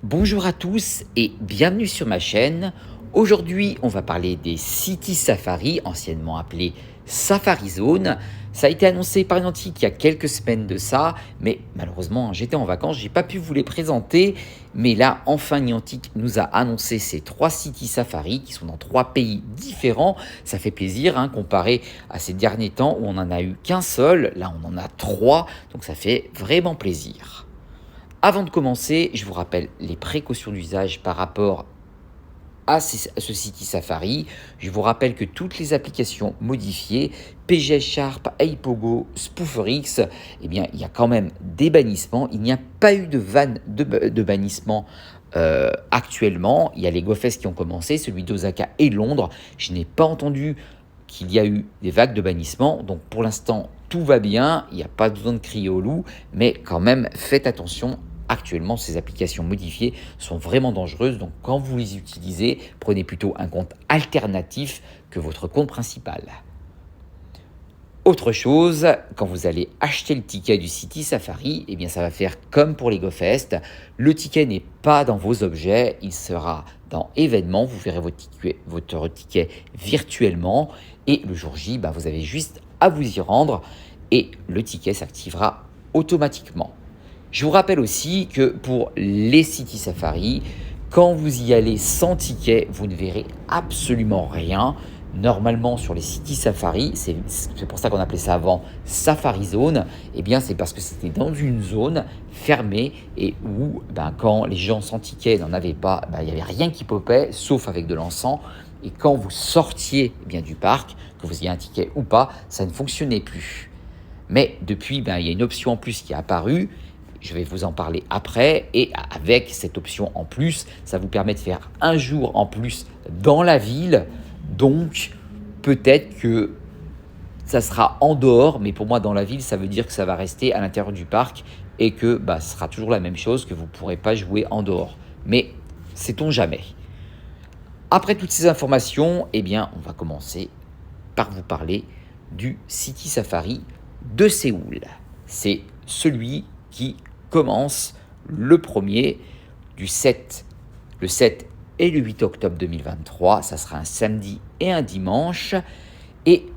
Bonjour à tous et bienvenue sur ma chaîne. Aujourd'hui, on va parler des City Safari, anciennement appelés Safari Zone. Ça a été annoncé par Niantic il y a quelques semaines de ça, mais malheureusement, j'étais en vacances, j'ai pas pu vous les présenter. Mais là, enfin, Niantic nous a annoncé ces 3 City Safari qui sont dans 3 pays différents. Ça fait plaisir, hein, comparé à ces derniers temps où on n'en a eu qu'un seul. Là, on en a 3, donc ça fait vraiment plaisir. Avant de commencer, je vous rappelle les précautions d'usage par rapport à ce City Safari. Je vous rappelle que toutes les applications modifiées, PGS Sharp, Aipogo, SpooferX, eh bien, il y a quand même des bannissements. Il n'y a pas eu de vanne de bannissement actuellement. Il y a les GoFest qui ont commencé, celui d'Osaka et Londres. Je n'ai pas entendu qu'il y a eu des vagues de bannissement. Donc pour l'instant, tout va bien. Il n'y a pas besoin de crier au loup. Mais quand même, faites attention. Actuellement, ces applications modifiées sont vraiment dangereuses, donc quand vous les utilisez, prenez plutôt un compte alternatif que votre compte principal. Autre chose, quand vous allez acheter le ticket du City Safari, eh bien ça va faire comme pour les GoFest. Le ticket n'est pas dans vos objets, il sera dans événements, vous verrez votre ticket virtuellement et le jour J, vous avez juste à vous y rendre et le ticket s'activera automatiquement. Je vous rappelle aussi que pour les City Safari, quand vous y allez sans ticket, vous ne verrez absolument rien. Normalement, sur les City Safari, c'est pour ça qu'on appelait ça avant Safari Zone, eh bien c'est parce que c'était dans une zone fermée et où, quand les gens sans ticket n'en avaient pas, il n'y avait rien qui popait, sauf avec de l'encens. Et quand vous sortiez du parc, que vous ayez un ticket ou pas, ça ne fonctionnait plus. Mais depuis, il y a une option en plus qui est apparue. Je vais vous en parler après et avec cette option en plus, ça vous permet de faire un jour en plus dans la ville. Donc peut-être que ça sera en dehors, mais pour moi dans la ville, ça veut dire que ça va rester à l'intérieur du parc et que ce sera toujours la même chose, que vous ne pourrez pas jouer en dehors. Mais sait-on jamais. Après toutes ces informations, on va commencer par vous parler du City Safari de Séoul. C'est celui qui commence le premier le 7 et le 8 octobre 2023. Ça sera un samedi et un dimanche. Et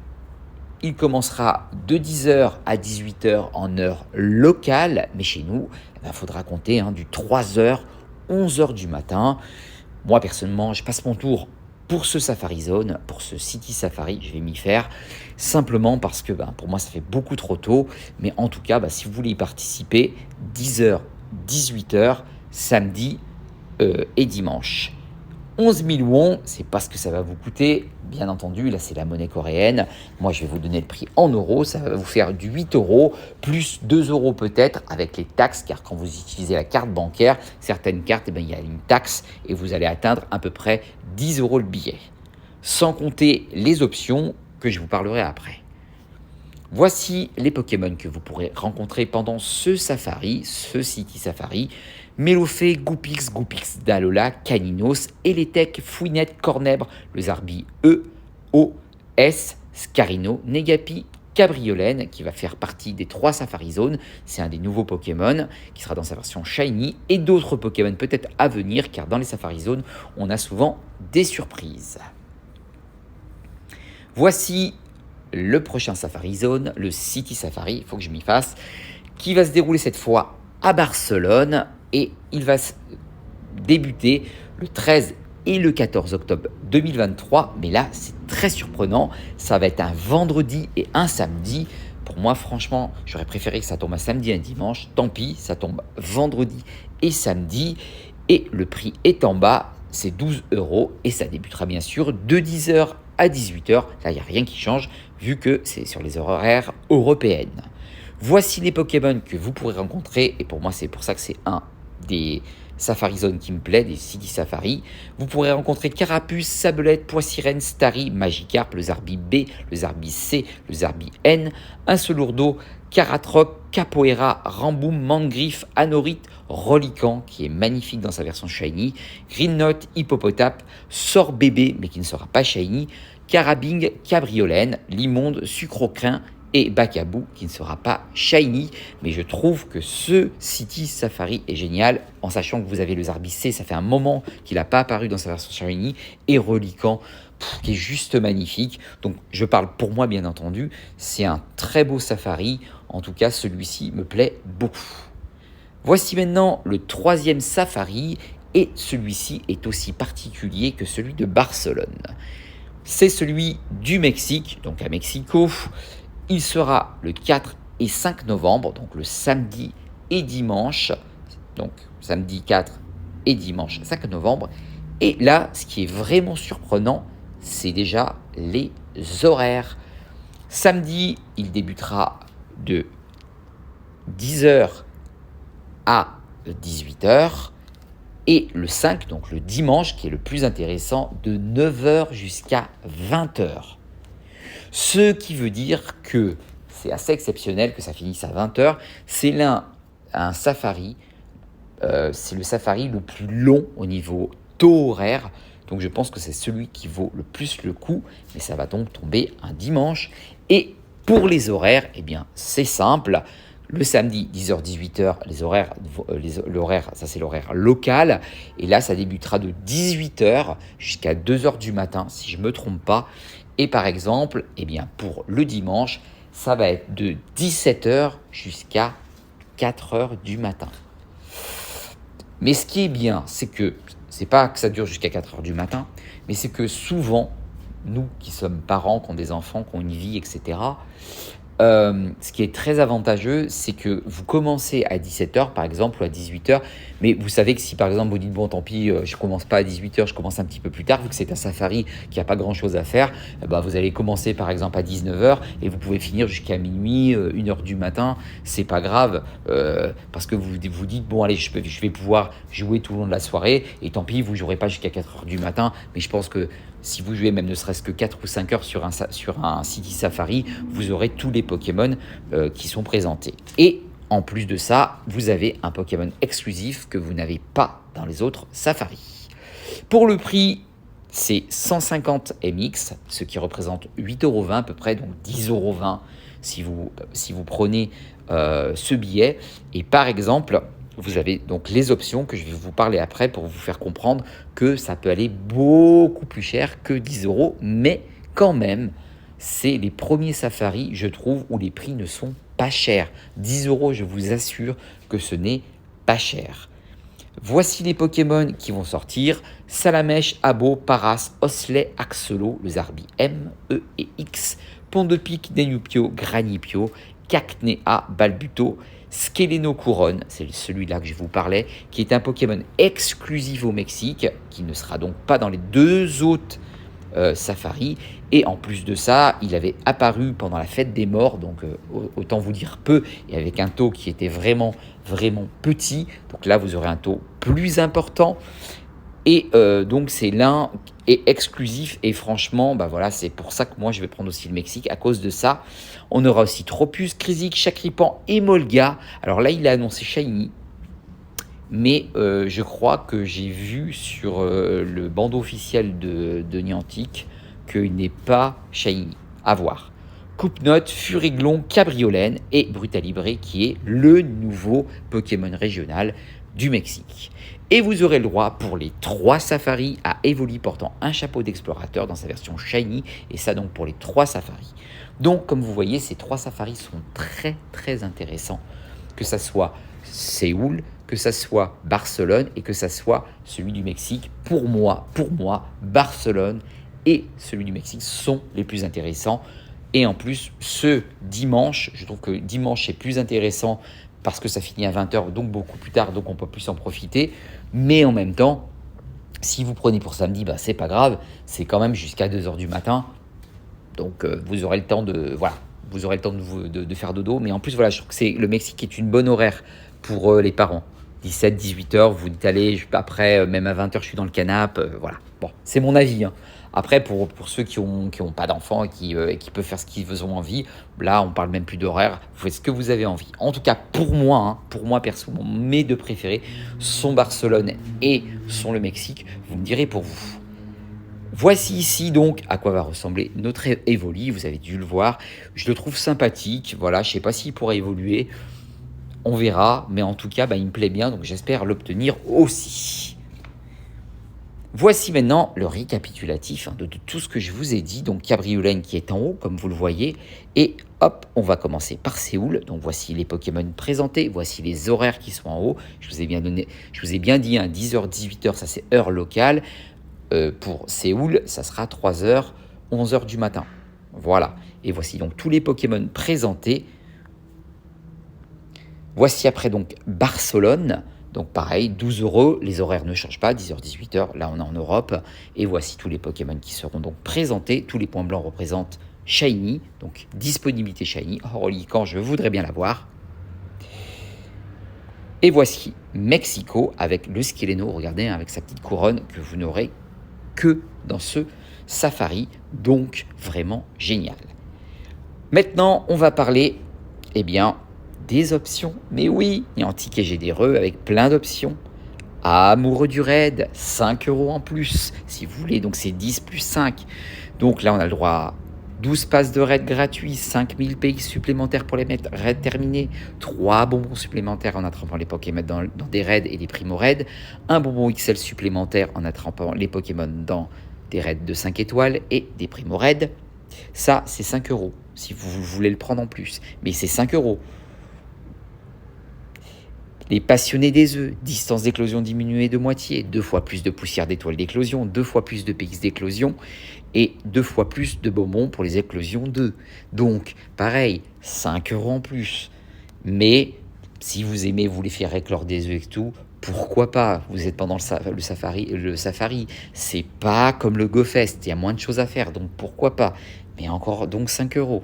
il commencera de 10h à 18h en heure locale. Mais chez nous, il faudra compter du 3h, 11h du matin. Moi, personnellement, je passe mon tour pour ce Safari Zone, pour ce City Safari, je vais m'y faire, simplement parce que pour moi, ça fait beaucoup trop tôt. Mais en tout cas, si vous voulez y participer, 10h, 18h, samedi et dimanche. 11 000 won, c'est pas ce que ça va vous coûter, bien entendu, là c'est la monnaie coréenne. Moi je vais vous donner le prix en euros, ça va vous faire du 8 euros, plus 2 euros peut-être avec les taxes, car quand vous utilisez la carte bancaire, certaines cartes, il y a une taxe et vous allez atteindre à peu près 10 euros le billet. Sans compter les options que je vous parlerai après. Voici les Pokémon que vous pourrez rencontrer pendant ce safari, ce City Safari. Mélofée, Goupix, Dalola, Caninos, Eletec, Fouinette, Cornèbre, le Zarbi E, O, S, Scarino, Negapi, Cabriolène, qui va faire partie des 3 Safari Zones. C'est un des nouveaux Pokémon qui sera dans sa version Shiny et d'autres Pokémon peut-être à venir, car dans les Safari Zones, on a souvent des surprises. Voici le prochain Safari Zone, le City Safari, il faut que je m'y fasse, qui va se dérouler cette fois à Barcelone et il va débuter le 13 et le 14 octobre 2023. Mais là, c'est très surprenant, ça va être un vendredi et un samedi. Pour moi, franchement, j'aurais préféré que ça tombe un samedi et un dimanche. Tant pis, ça tombe vendredi et samedi. Et le prix est en bas, c'est 12 euros et ça débutera bien sûr de 10h à 18h. Là, il n'y a rien qui change vu que c'est sur les horaires européennes. Voici les Pokémon que vous pourrez rencontrer et pour moi, c'est pour ça que c'est un des Safari Zone qui me plaît, des City Safari. Vous pourrez rencontrer Carapuce, Sablette, Poissirène, Starry, Magikarp, le Zarbi B, le Zarbi C, le Zarbi N, un Selourdo, Caratroc, Capoeira, Ramboum, Mangriff, Anorite, Relican, qui est magnifique dans sa version Shiny, Green Note, Hippopotame, Sorbébé, mais qui ne sera pas Shiny, Carabing, Cabriolène, Limonde, Sucrocrin et Bacabou qui ne sera pas shiny, mais je trouve que ce City Safari est génial, en sachant que vous avez le Zarbicé, ça fait un moment qu'il n'a pas apparu dans sa version shiny, et Reliquant, qui est juste magnifique. Donc je parle pour moi bien entendu, c'est un très beau Safari, en tout cas celui-ci me plaît beaucoup. Voici maintenant le troisième Safari, et celui-ci est aussi particulier que celui de Barcelone. C'est celui du Mexique, donc à Mexico. Il sera le 4 et 5 novembre, donc le samedi et dimanche. Donc samedi 4 et dimanche 5 novembre. Et là, ce qui est vraiment surprenant, c'est déjà les horaires. Samedi, il débutera de 10h à 18h. Et le 5, donc le dimanche, qui est le plus intéressant, de 9h jusqu'à 20h. Ce qui veut dire que c'est assez exceptionnel que ça finisse à 20h. C'est un safari, c'est le safari le plus long au niveau taux horaire. Donc je pense que c'est celui qui vaut le plus le coup, mais ça va donc tomber un dimanche. Et pour les horaires, eh bien c'est simple. Le samedi, 10h-18h, l'horaire, ça c'est l'horaire local. Et là, ça débutera de 18h jusqu'à 2h du matin, si je ne me trompe pas. Et par exemple, eh bien, pour le dimanche, ça va être de 17h jusqu'à 4h du matin. Mais ce qui est bien, c'est que, c'est pas que ça dure jusqu'à 4h du matin, mais c'est que souvent, nous qui sommes parents, qui ont des enfants, qui ont une vie, etc., ce qui est très avantageux, c'est que vous commencez à 17h par exemple ou à 18h, mais vous savez que si par exemple vous dites bon tant pis, je commence pas à 18h, je commence un petit peu plus tard, vu que c'est un safari qui n'a pas grand chose à faire, vous allez commencer par exemple à 19h et vous pouvez finir jusqu'à minuit, 1h du matin, c'est pas grave, parce que vous vous dites bon allez je vais pouvoir jouer tout le long de la soirée et tant pis vous jouerez pas jusqu'à 4h du matin, mais je pense que si vous jouez même ne serait-ce que 4 ou 5 heures sur un City Safari, vous aurez tous les Pokémon qui sont présentés. Et en plus de ça, vous avez un Pokémon exclusif que vous n'avez pas dans les autres Safaris. Pour le prix, c'est 150 MX, ce qui représente 8,20 € à peu près, donc 10,20 € si vous prenez ce billet. Et par exemple, vous avez donc les options que je vais vous parler après pour vous faire comprendre que ça peut aller beaucoup plus cher que 10 €, mais quand même, c'est les premiers safaris, je trouve, où les prix ne sont pas chers. 10 €, je vous assure que ce n'est pas cher. Voici les Pokémon qui vont sortir. Salamèche, Abo, Paras, Osley, Axolo, le Zarbi M, E et X, Pondepic, Denupio, Granipio, Cacnea, Balbuto, Skeleno Couronne, c'est celui-là que je vous parlais, qui est un Pokémon exclusif au Mexique, qui ne sera donc pas dans les deux autres Safari. Et en plus de ça, il avait apparu pendant la fête des morts, donc autant vous dire peu, et avec un taux qui était vraiment, vraiment petit. Donc là, vous aurez un taux plus important. Et donc c'est l'un est exclusif et franchement, voilà, c'est pour ça que moi je vais prendre aussi le Mexique à cause de ça. On aura aussi Tropius, Krizik, Chakripan et Molga. Alors là, il a annoncé Shiny, mais je crois que j'ai vu sur le bandeau officiel de Niantic qu'il n'est pas Shiny. À voir. Coupe-Note, Furiglon, Cabriolène et Brutalibré qui est le nouveau Pokémon régional du Mexique. Et vous aurez le droit pour les 3 safaris à Evoli portant un chapeau d'explorateur dans sa version Shiny, et ça donc pour les 3 safaris. Donc comme vous voyez, ces 3 safaris sont très très intéressants, que ça soit Séoul, que ça soit Barcelone et que ça soit celui du Mexique. Pour moi, Barcelone et celui du Mexique sont les plus intéressants. Et en plus, ce dimanche, je trouve que dimanche est plus intéressant parce que ça finit à 20h, donc beaucoup plus tard, donc on peut plus en profiter. Mais en même temps, si vous prenez pour samedi, c'est pas grave, c'est quand même jusqu'à 2h du matin. Donc vous aurez le temps de de faire dodo. Mais en plus, voilà, je trouve que le Mexique est une bonne horaire pour les parents. 17-18h, vous dites allez, après, même à 20h, je suis dans le canapé. Voilà, bon, c'est mon avis, hein. Après, pour ceux qui ont pas d'enfants et qui peuvent faire ce qu'ils ont envie, là, on parle même plus d'horaire, vous faites ce que vous avez envie. En tout cas, pour moi perso, mes 2 préférés sont Barcelone et sont le Mexique. Vous me direz pour vous. Voici ici donc à quoi va ressembler notre Evoli. Vous avez dû le voir. Je le trouve sympathique. Voilà, je ne sais pas s'il pourra évoluer. On verra. Mais en tout cas, il me plaît bien. Donc j'espère l'obtenir aussi. Voici maintenant le récapitulatif de tout ce que je vous ai dit. Donc Cabriolaine qui est en haut, comme vous le voyez. Et hop, on va commencer par Séoul. Donc voici les Pokémon présentés. Voici les horaires qui sont en haut. Je vous ai bien dit, 10h, 18h, ça c'est heure locale. Pour Séoul, ça sera 3h, 11h du matin. Voilà. Et voici donc tous les Pokémon présentés. Voici après donc Barcelone. Donc pareil, 12 €, les horaires ne changent pas, 10h, 18h, là on est en Europe. Et voici tous les Pokémon qui seront donc présentés. Tous les points blancs représentent Shiny, donc disponibilité Shiny. Reliquant, je voudrais bien l'avoir. Et voici Mexico avec le Skelleno, regardez, avec sa petite couronne que vous n'aurez que dans ce safari, donc vraiment génial. Maintenant, on va parler des options. Mais oui, Niantic est généreux avec plein d'options. Amoureux du raid, 5 € en plus, si vous voulez, donc c'est 10 plus 5. Donc là, on a le droit à 12 passes de raid gratuits, 5000 PX supplémentaires pour les mettre, raid terminé, 3 bonbons supplémentaires en attrapant les Pokémon dans des raids et des primo raids, un bonbon XL supplémentaire en attrapant les Pokémon dans des raids de 5 étoiles et des primo raids. Ça, c'est 5 € si vous voulez le prendre en plus, mais c'est 5 €. Les passionnés des œufs, distance d'éclosion diminuée de moitié, 2 fois plus de poussière d'étoiles d'éclosion, 2 fois plus de PX d'éclosion et 2 fois plus de bonbons pour les éclosions d'œufs. Donc, pareil, 5 € en plus. Mais si vous aimez vous les faire éclore des œufs et tout, pourquoi pas? Vous êtes pendant le safari. C'est pas comme le GoFest, il y a moins de choses à faire, donc pourquoi pas? Mais encore, donc 5 €.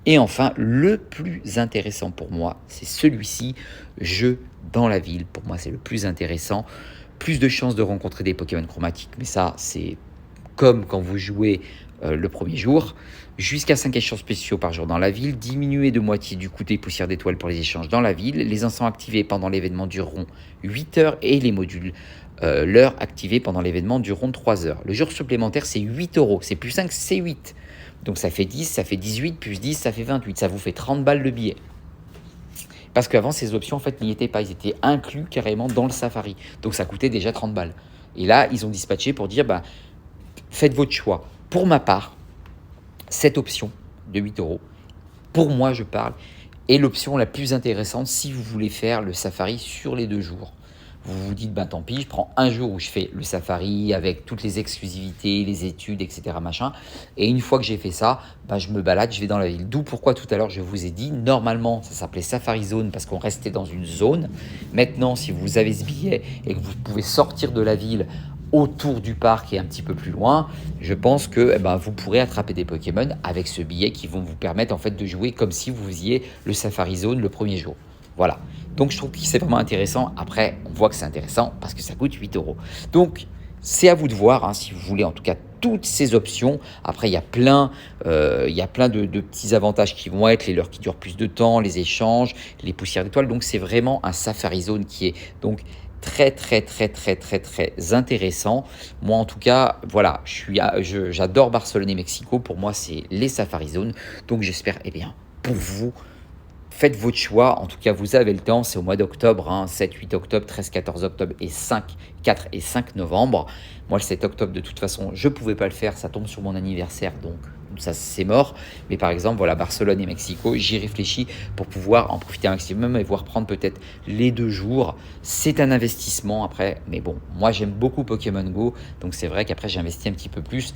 Et enfin, le plus intéressant pour moi, c'est celui-ci, jeu dans la ville. Pour moi, c'est le plus intéressant. Plus de chances de rencontrer des Pokémon chromatiques, mais ça, c'est comme quand vous jouez le premier jour. Jusqu'à 5 échanges spéciaux par jour dans la ville, diminuer de moitié du coût des poussières d'étoiles pour les échanges dans la ville. Les encens activés pendant l'événement dureront 8 heures et les modules l'heure activée pendant l'événement dureront 3 heures. Le jour supplémentaire, c'est 8 €. C'est plus 5, c'est 8. Donc ça fait 10, ça fait 18, plus 10, ça fait 28. Ça vous fait 30 balles de billet. Parce qu'avant, ces options, en fait, n'y étaient pas. Ils étaient inclus carrément dans le Safari. Donc ça coûtait déjà 30 balles. Et là, ils ont dispatché pour dire, faites votre choix. Pour ma part, cette option de 8 €, pour moi, je parle, est l'option la plus intéressante si vous voulez faire le Safari sur les 2 jours. Vous vous dites, tant pis, je prends un jour où je fais le safari avec toutes les exclusivités, les études, etc. machin. Et une fois que j'ai fait ça, je me balade, je vais dans la ville. D'où pourquoi tout à l'heure, je vous ai dit, normalement, ça s'appelait Safari Zone parce qu'on restait dans une zone. Maintenant, si vous avez ce billet et que vous pouvez sortir de la ville autour du parc et un petit peu plus loin, je pense que vous pourrez attraper des Pokémon avec ce billet qui vont vous permettre en fait de jouer comme si vous faisiez le Safari Zone le premier jour. Voilà. Donc je trouve que c'est vraiment intéressant. Après, on voit que c'est intéressant parce que ça coûte 8 €. Donc c'est à vous de voir si vous voulez en tout cas toutes ces options. Après, il y a plein de petits avantages qui vont être les leurres qui durent plus de temps, les échanges, les poussières d'étoiles. Donc c'est vraiment un Safari Zone qui est donc très intéressant. Moi en tout cas, voilà, j'adore Barcelone et Mexico. Pour moi, c'est les Safari Zones. Donc j'espère, pour vous, faites votre choix, en tout cas vous avez le temps, c'est au mois d'octobre, 7, 8 octobre, 13, 14 octobre et 4 et 5 novembre. Moi le 7 octobre de toute façon je ne pouvais pas le faire, ça tombe sur mon anniversaire donc ça c'est mort. Mais par exemple voilà Barcelone et Mexico, j'y réfléchis pour pouvoir en profiter un maximum et voir prendre peut-être les 2 jours. C'est un investissement après, mais bon, moi j'aime beaucoup Pokémon Go, donc c'est vrai qu'après j'investis un petit peu plus,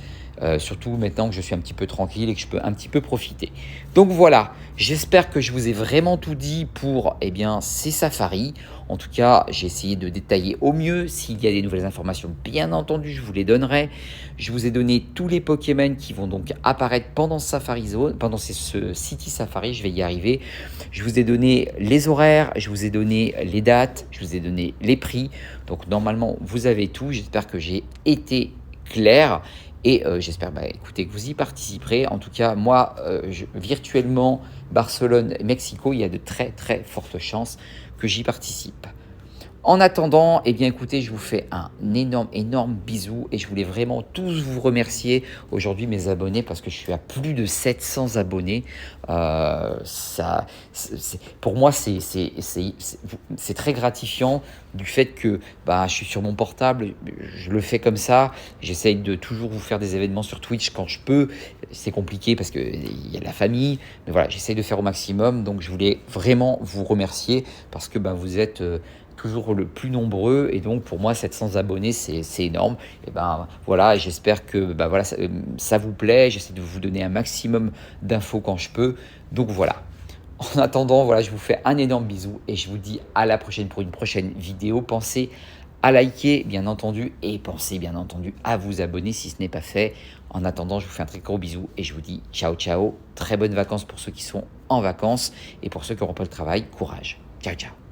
surtout maintenant que je suis un petit peu tranquille et que je peux un petit peu profiter. Donc voilà, j'espère que je vous ai vraiment tout dit pour ces safaris. En tout cas, j'ai essayé de détailler au mieux. S'il y a des nouvelles informations, bien entendu, je vous les donnerai. Je vous ai donné tous les Pokémon qui vont donc apparaître pendant Safari Zone, pendant ce City Safari, je vais y arriver. Je vous ai donné les horaires, je vous ai donné les dates, je vous ai donné les prix. Donc normalement, vous avez tout. J'espère que j'ai été clair. Et j'espère écoutez, que vous y participerez. En tout cas, moi, virtuellement, Barcelone et Mexico, il y a de très fortes chances que j'y participe. En attendant, eh bien écoutez, je vous fais un énorme, énorme bisou et je voulais vraiment tous vous remercier aujourd'hui, mes abonnés, parce que je suis à plus de 700 abonnés. Ça, pour moi, c'est très gratifiant du fait que bah, je suis sur mon portable, je le fais comme ça. J'essaye de toujours vous faire des événements sur Twitch quand je peux. C'est compliqué parce qu'il y a la famille, mais voilà, j'essaye de faire au maximum. Donc je voulais vraiment vous remercier parce que bah, vous êtes toujours le plus nombreux et donc pour moi 700 abonnés c'est énorme et ben voilà, j'espère que bah, voilà, ça vous plaît, j'essaie de vous donner un maximum d'infos quand je peux, donc voilà. En attendant, voilà, je vous fais un énorme bisou et je vous dis à la prochaine pour une prochaine vidéo. Pensez à liker bien entendu et pensez bien entendu à vous abonner si ce n'est pas fait. En attendant, je vous fais un très gros bisou et je vous dis ciao ciao, très bonnes vacances pour ceux qui sont en vacances et pour ceux qui n'auront pas le travail, courage, ciao ciao.